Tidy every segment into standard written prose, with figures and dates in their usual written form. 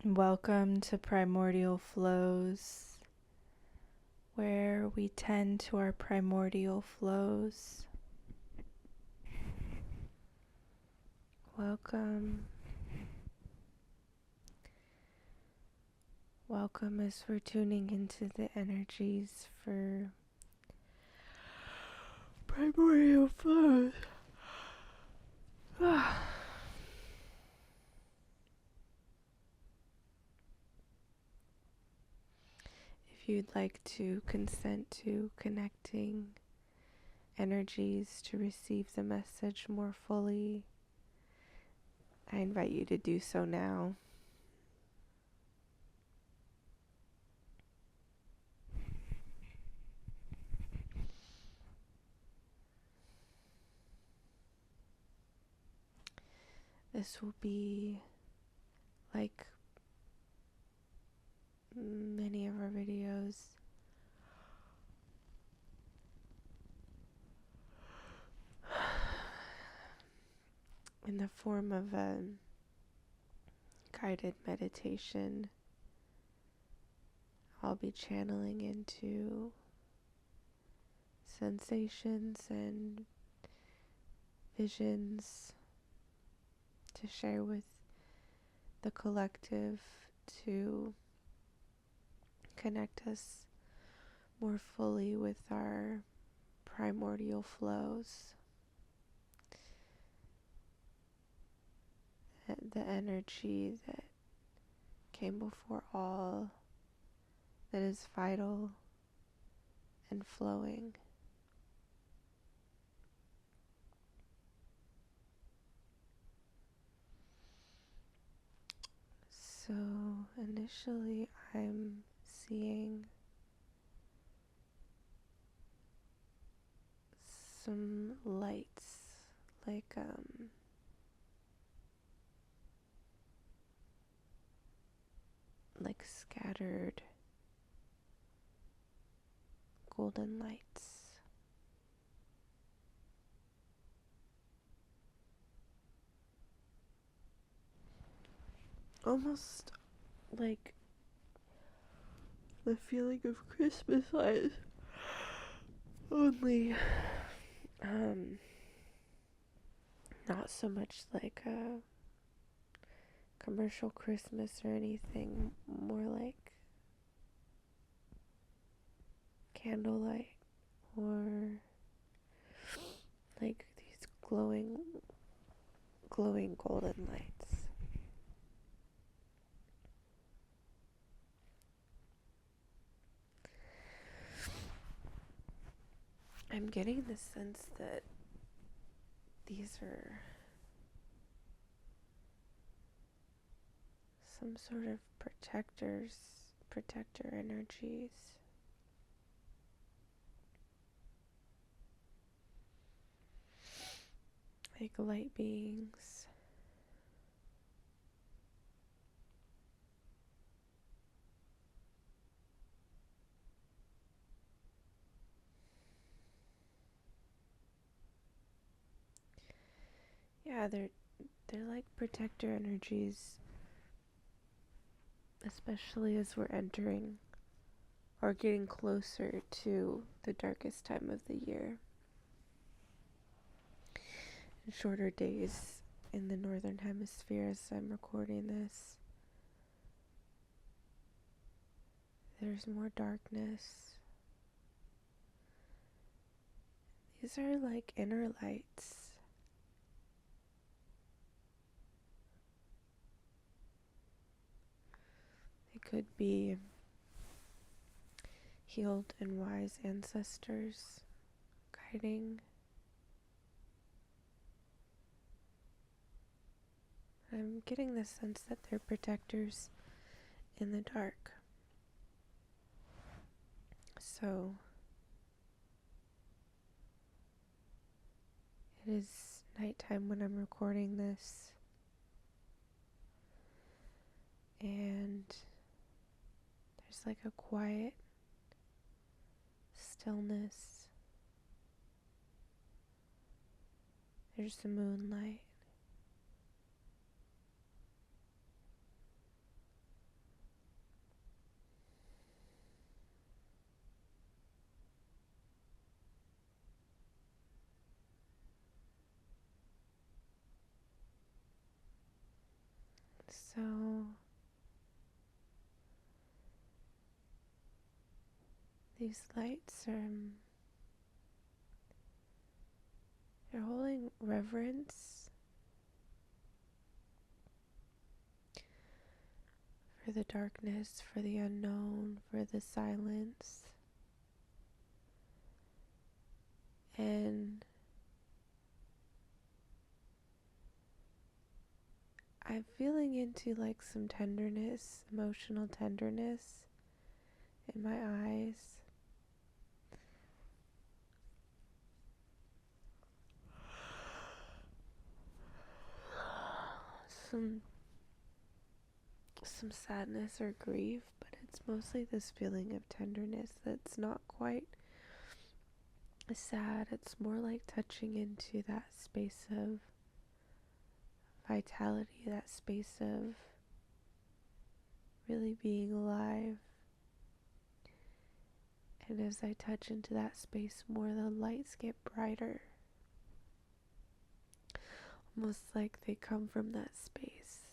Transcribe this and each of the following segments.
Welcome to Primordial Flows, where we tend to our primordial flows. Welcome. Welcome as we're tuning into the energies for primordial flows. If you'd like to consent to connecting energies to receive the message more fully, I invite you to do so now. This will be like many of our videos, in the form of a guided meditation. I'll be channeling into sensations and visions to share with the collective to connect us more fully with our primordial flows, the energy that came before all, that is vital and flowing. So initially I'm seeing some lights, like scattered golden lights. Almost like the feeling of Christmas lights, only not so much like a commercial Christmas or anything, more like candlelight or like these glowing golden lights. I'm getting the sense that these are some sort of protector energies. Like light beings. Yeah, they're like protector energies, especially as we're entering or getting closer to the darkest time of the year. And shorter days in the northern hemisphere as I'm recording this. There's more darkness. These are like inner lights. They could be healed and wise ancestors guiding. I'm getting the sense that they're protectors in the dark. So it is nighttime when I'm recording this, and there's like a quiet stillness. There's the moonlight. So these lights are they're holding reverence for the darkness, for the unknown, for the silence. And I'm feeling into like some tenderness, emotional tenderness in my eyes. Some sadness or grief, but it's mostly this feeling of tenderness that's not quite sad. It's more like touching into that space of vitality, that space of really being alive. And as I touch into that space more, the lights get brighter. Almost like they come from that space.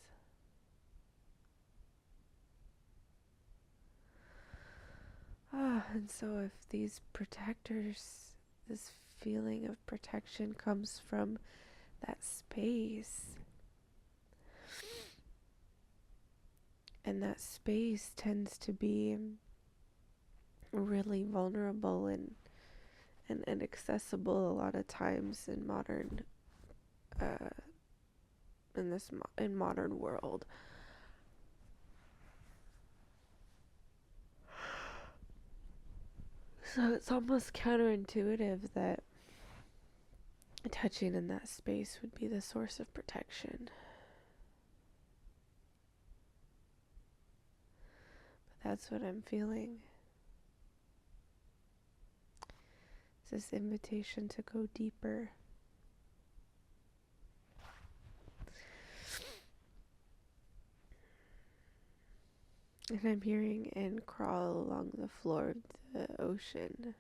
And so if these protectors, this feeling of protection comes from that space, and that space tends to be really vulnerable and accessible a lot of times in modern in modern world. So it's almost counterintuitive that touching in that space would be the source of protection. But that's what I'm feeling. It's this invitation to go deeper. And I'm hearing and crawl along the floor of the ocean.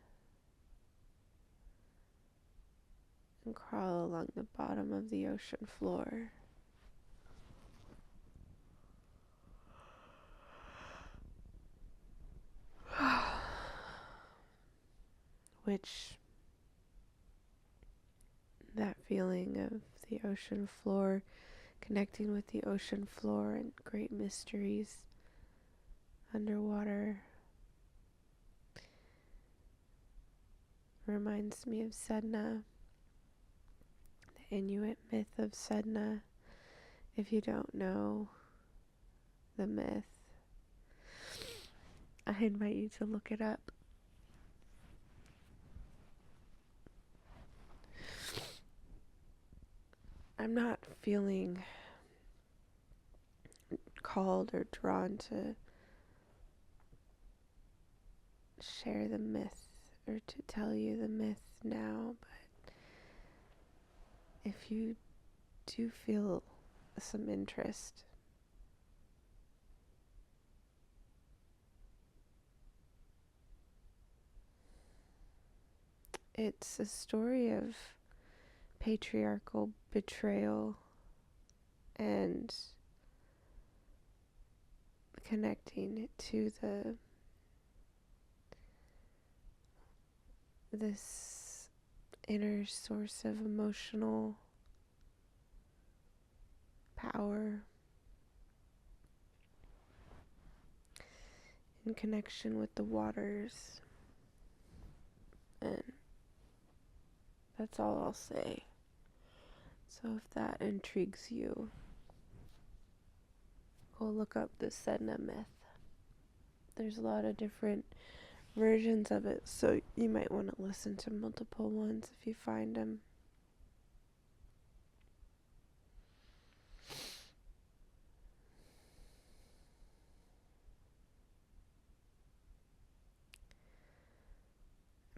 And crawl along the bottom of the ocean floor. Which, that feeling of the ocean floor, connecting with the ocean floor and great mysteries underwater, reminds me of Sedna, the Inuit myth of Sedna. If you don't know the myth, I invite you to look it up. I'm not feeling called or drawn to share the myth or to tell you the myth now, but if you do feel some interest, it's a story of patriarchal betrayal and connecting to this inner source of emotional power in connection with the waters. And that's all I'll say. So if that intrigues you, go look up the Sedna myth. There's a lot of different versions of it, so you might want to listen to multiple ones if you find them.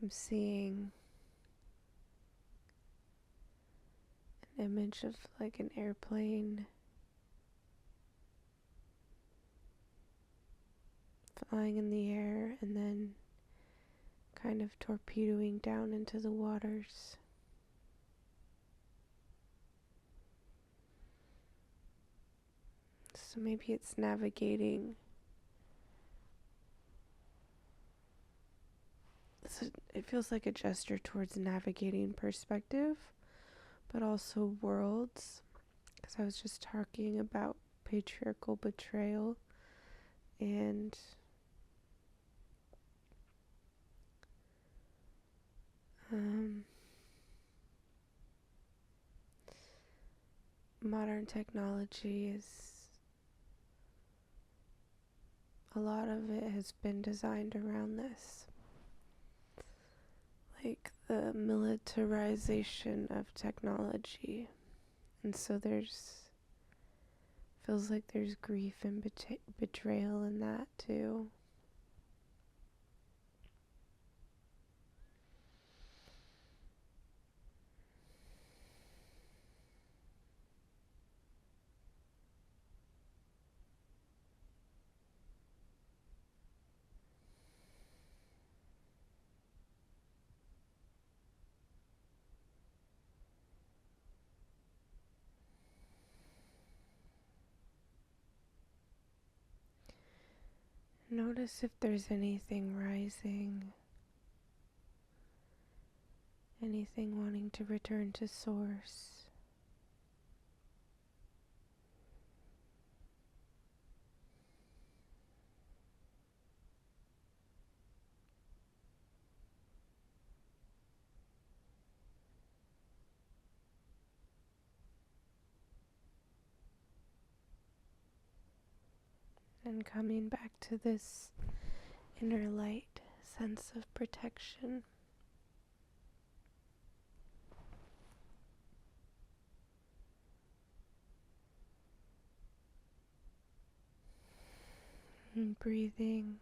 I'm seeing an image of like an airplane flying in the air and then kind of torpedoing down into the waters. So maybe it's navigating. So it feels like a gesture towards navigating perspective, but also worlds. Because I was just talking about patriarchal betrayal and modern technology is, a lot of it has been designed around this. Like the militarization of technology. And so feels like there's grief and betrayal in that too. Notice if there's anything rising, anything wanting to return to source. And coming back to this inner light sense of protection. And breathing.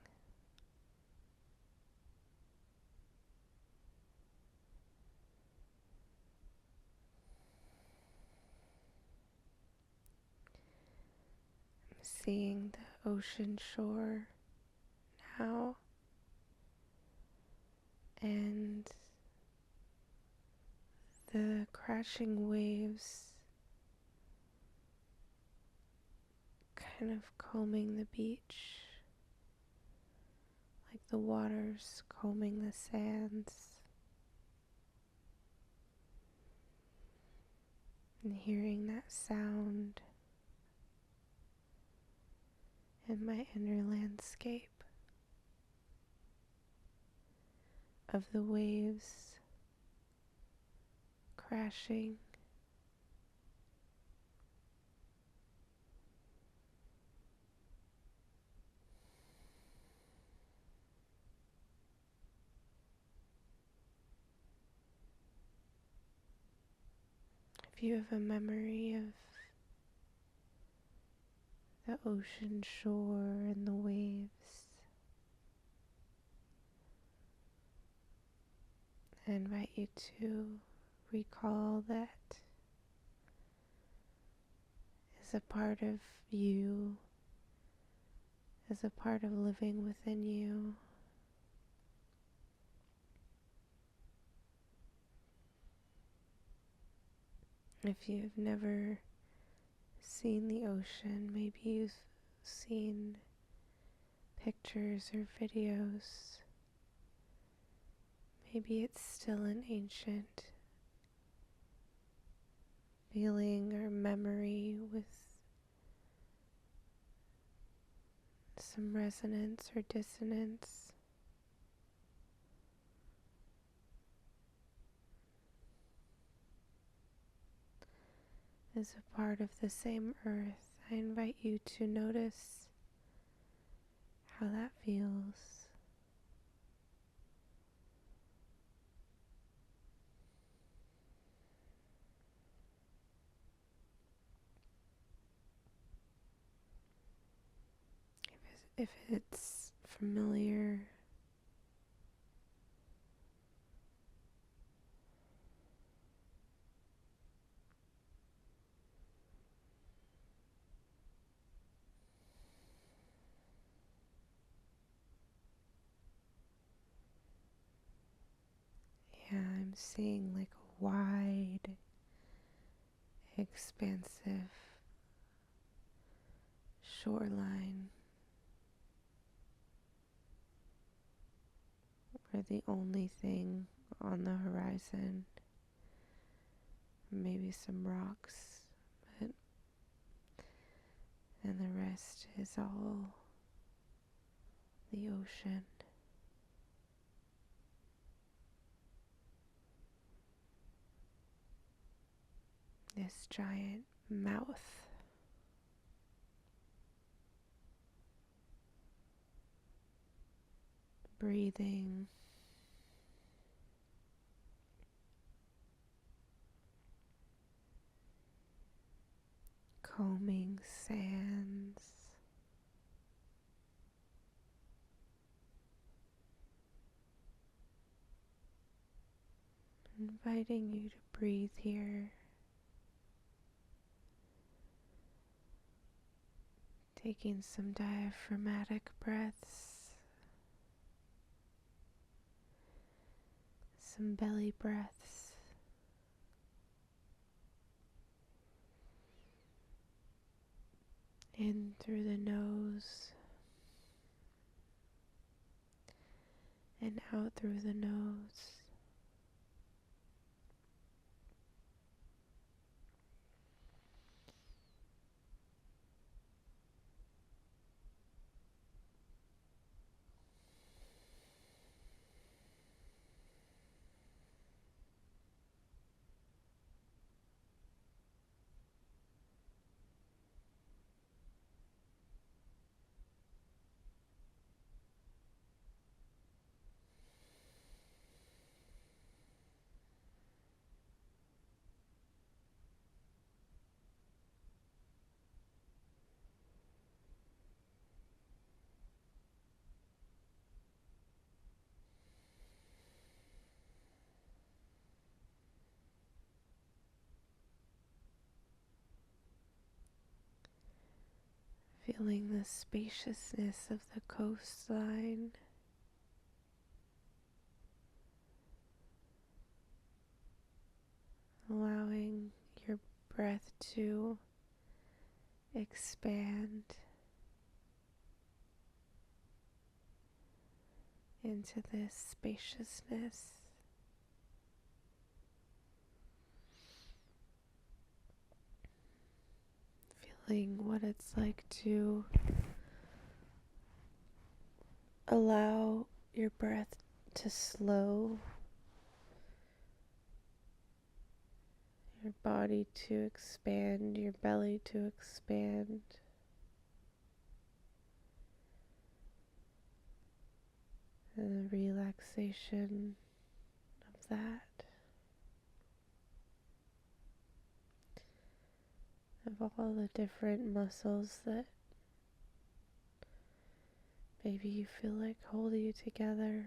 Seeing the ocean shore now, and the crashing waves kind of combing the beach, like the waters combing the sands, and hearing that sound in my inner landscape of the waves crashing. If you have a memory of the ocean shore and the waves, I invite you to recall that as a part of you, as a part of living within you. If you've never seen the ocean, maybe you've seen pictures or videos. Maybe it's still an ancient feeling or memory with some resonance or dissonance. As a part of the same earth, I invite you to notice how that feels. If it's familiar, yeah, I'm seeing like a wide, expansive shoreline are the only thing on the horizon. Maybe some rocks, and the rest is all the ocean. This giant mouth. Breathing. Combing sands. Inviting you to breathe here. Taking some diaphragmatic breaths. Some belly breaths. In through the nose and out through the nose. Feeling the spaciousness of the coastline. Allowing your breath to expand into this spaciousness. Feeling what it's like to allow your breath to slow, your body to expand, your belly to expand. And the relaxation of that, of all the different muscles that maybe you feel like hold you together.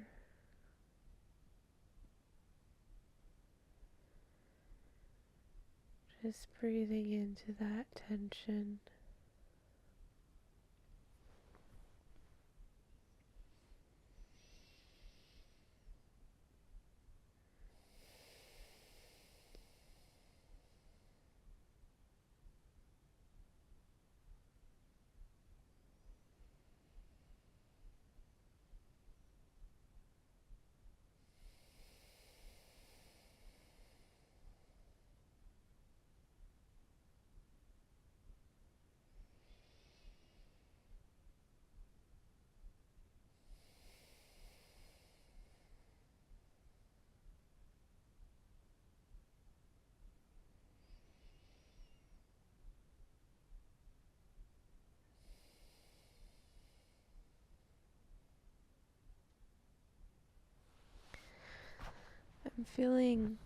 Just breathing into that tension. I'm feeling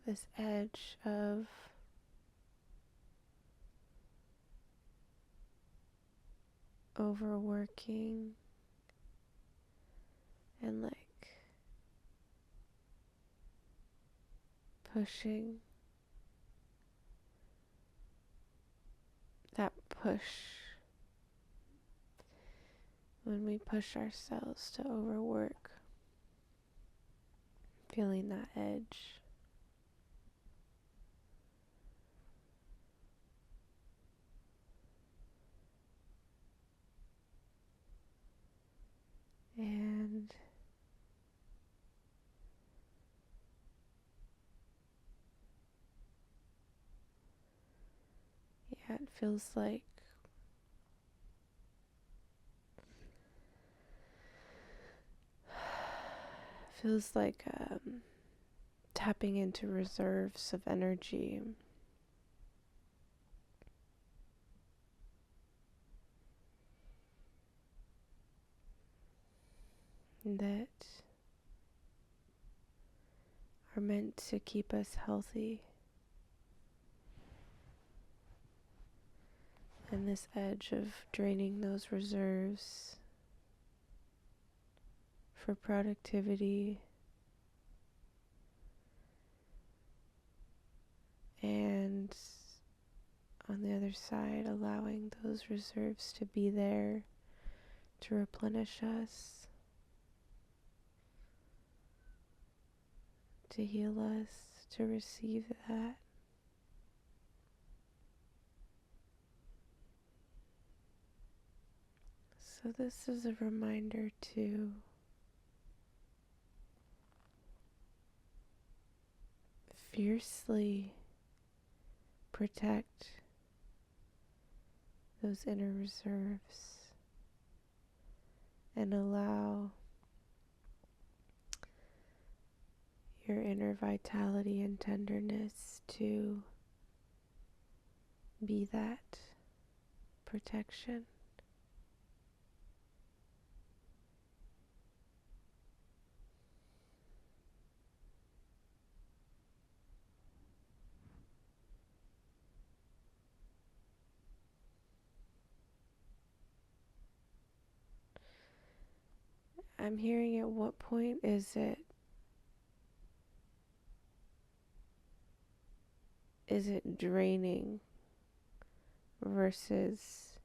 this edge of overworking and like pushing, that push when we push ourselves to overwork, feeling that edge. And yeah, it feels like tapping into reserves of energy that are meant to keep us healthy. And this edge of draining those reserves for productivity and on the other side allowing those reserves to be there to replenish us, to heal us, to receive that. So this is a reminder to fiercely protect those inner reserves and allow your inner vitality and tenderness to be that protection. I'm hearing, at what point is it draining versus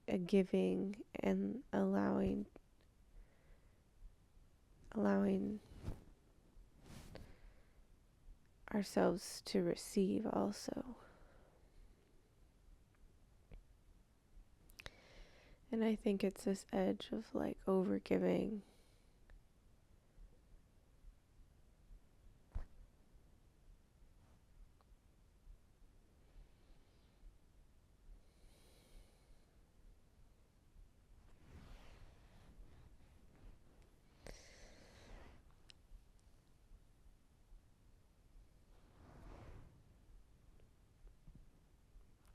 a giving and allowing ourselves to receive also? And I think it's this edge of like overgiving.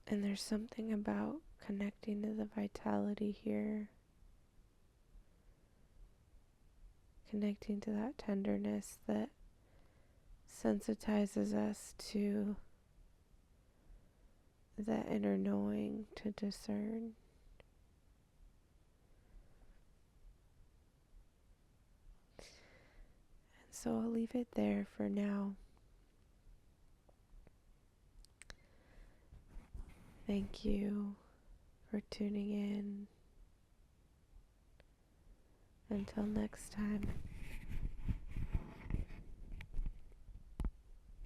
And there's something about connecting to the vitality here, connecting to that tenderness that sensitizes us to that inner knowing to discern. And so I'll leave it there for now. Thank you for tuning in. Until next time.